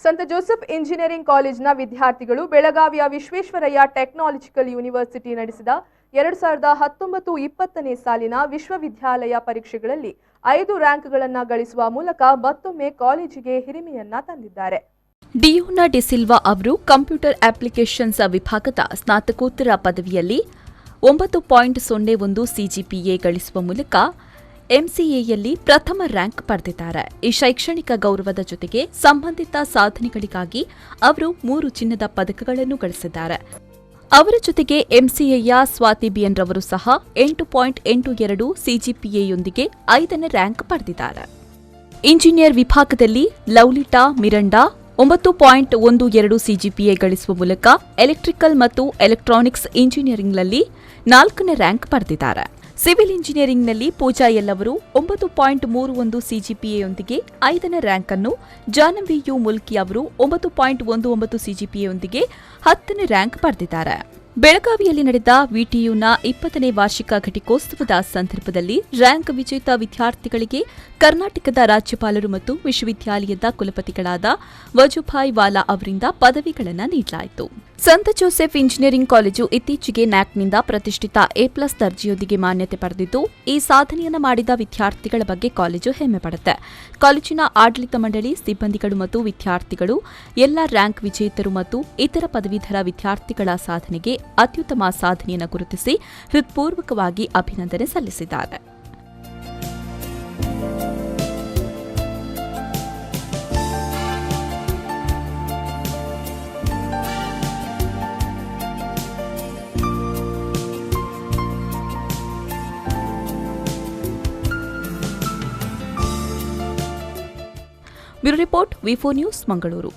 ಸಂತ Joseph engineering ಕಾಲೇಜಿನ ವಿದ್ಯಾರ್ಥಿಗಳು ಬೆಳಗಾವಿಯ ವಿಶ್ವೇಶ್ವರಯ್ಯ ಟೆಕ್ನಾಲಜಿಕಲ್ ಯೂನಿವರ್ಸಿಟಿ ನಡೆಸಿದ 2019-20ನೇ ಸಾಲಿನ ವಿಶ್ವವಿದ್ಯಾಲಯ ಪರೀಕ್ಷೆಗಳಲ್ಲಿ 5 ರ್ಯಾಂಕ್ಗಳನ್ನು ಗಳಿಸುವ ಮೂಲಕ ಮತ್ತೊಮ್ಮೆ ಕಾಲೇಜಿಗೆ ಹಿರಿಮೆಯನ್ನ ತಂದಿದ್ದಾರೆ. ಡಿಯೋನಾ ಡಿಸಿಲ್ವಾ ಅವರು ಕಂಪ್ಯೂಟರ್ ಅಪ್ಲಿಕೇಶನ್ಸ್ ವಿಭಾಗದ ಸ್ನಾತಕೋತ್ತರ ಪದವಿಯಲ್ಲಿ 9.01 ಸಿಜಿಪಿಎ ಗಳಿಸುವ ಮೂಲಕ ಎಂಸಿಎಯಲ್ಲಿ ಪ್ರಥಮ ರ್ಯಾಂಕ್ ಪಡೆದಿದ್ದಾರೆ. ಈ ಶೈಕ್ಷಣಿಕ ಗೌರವದ ಜೊತೆಗೆ ಸಂಬಂಧಿತ ಸಾಧನೆಗಳಿಗಾಗಿ ಅವರು 3 ಚಿನ್ನದ ಪದಕಗಳನ್ನು ಗಳಿಸಿದ್ದಾರೆ. ಅವರ ಜೊತೆಗೆ ಎಂಸಿಎಯ ಸ್ವಾತಿ ಬಿಎನ್ ರವರು ಸಹ 8.82 ಸಿಜಿಪಿಎಯೊಂದಿಗೆ 5ನೇ ರ್ಯಾಂಕ್ ಪಡೆದಿದ್ದಾರೆ. ಇಂಜಿನಿಯರ್ ವಿಭಾಗದಲ್ಲಿ ಲವ್ಲಿಟಾ ಮಿರಂಡಾ 9.12 ಸಿಜಿಪಿಎ ಗಳಿಸುವ ಮೂಲಕ ಎಲೆಕ್ಟ್ರಿಕಲ್ ಮತ್ತು ಎಲೆಕ್ಟ್ರಾನಿಕ್ಸ್ ಇಂಜಿನಿಯರಿಂಗ್ನಲ್ಲಿ 4ನೇ ರ್ಯಾಂಕ್ ಪಡೆದಿದ್ದಾರೆ. ಸಿವಿಲ್ ಇಂಜಿನಿಯರಿಂಗ್ನಲ್ಲಿ ಪೂಜಾ ಎಲ್ಲವರು 9.31 ಸಿಜಿಪಿಎಯೊಂದಿಗೆ 5ನೇ ರ್ಯಾಂಕ್ ಅನ್ನು, ಜಾಹ್ನವಿ ಯು ಮುಲ್ಕಿ ಅವರು 9.19 ಸಿಜಿಪಿಎಯೊಂದಿಗೆ 10ನೇ ರ್ಯಾಂಕ್ ಪಡೆದಿದ್ದಾರೆ. ಬೆಳಗಾವಿಯಲ್ಲಿ ನಡೆದ ವಿಟಿಯುನ 20ನೇ ವಾರ್ಷಿಕ ಘಟಿಕೋತ್ಸವದ ಸಂದರ್ಭದಲ್ಲಿ ರ್ಯಾಂಕ್ ವಿಜೇತ ವಿದ್ಯಾರ್ಥಿಗಳಿಗೆ ಕರ್ನಾಟಕದ ರಾಜ್ಯಪಾಲರು ಮತ್ತು ವಿಶ್ವವಿದ್ಯಾಲಯದ ಕುಲಪತಿಗಳಾದ ವಜುಭಾಯ್ ವಾಲಾ ಅವರಿಂದ ಪದವಿಗಳನ್ನು ನೀಡಲಾಯಿತು. ಸಂತ ಜೋಸೆಫ್ ಇಂಜಿನಿಯರಿಂಗ್ ಕಾಲೇಜು ಇತ್ತೀಚೆಗೆ ನ್ಯಾಕ್ನಿಂದ ಪ್ರತಿಷ್ಠಿತ ಎ+ ದರ್ಜೆಯೊಂದಿಗೆ ಮಾನ್ಯತೆ ಪಡೆದಿದ್ದು, ಈ ಸಾಧನೆಯನ್ನು ಮಾಡಿದ ವಿದ್ಯಾರ್ಥಿಗಳ ಬಗ್ಗೆ ಕಾಲೇಜು ಹೆಮ್ಮೆ ಪಡುತ್ತೆ. ಕಾಲೇಜಿನ ಆಡಳಿತ ಮಂಡಳಿ, ಸಿಬ್ಬಂದಿಗಳು ಮತ್ತು ವಿದ್ಯಾರ್ಥಿಗಳು ಎಲ್ಲ ರ್ಯಾಂಕ್ ವಿಜೇತರು ಮತ್ತು ಇತರ ಪದವೀಧರ ವಿದ್ಯಾರ್ಥಿಗಳ ಸಾಧನೆಗೆ ಅತ್ಯುತ್ತಮ ಸಾಧನೆಯನ್ನು ಗುರುತಿಸಿ ಹೃತ್ಪೂರ್ವಕವಾಗಿ ಅಭಿನಂದನೆ ಸಲ್ಲಿಸಿದ್ದಾರೆ. ಬ್ಯೂರೋ ರಿಪೋರ್ಟ್, ವಿ4 ನ್ಯೂಸ್, ಮಂಗಳೂರು.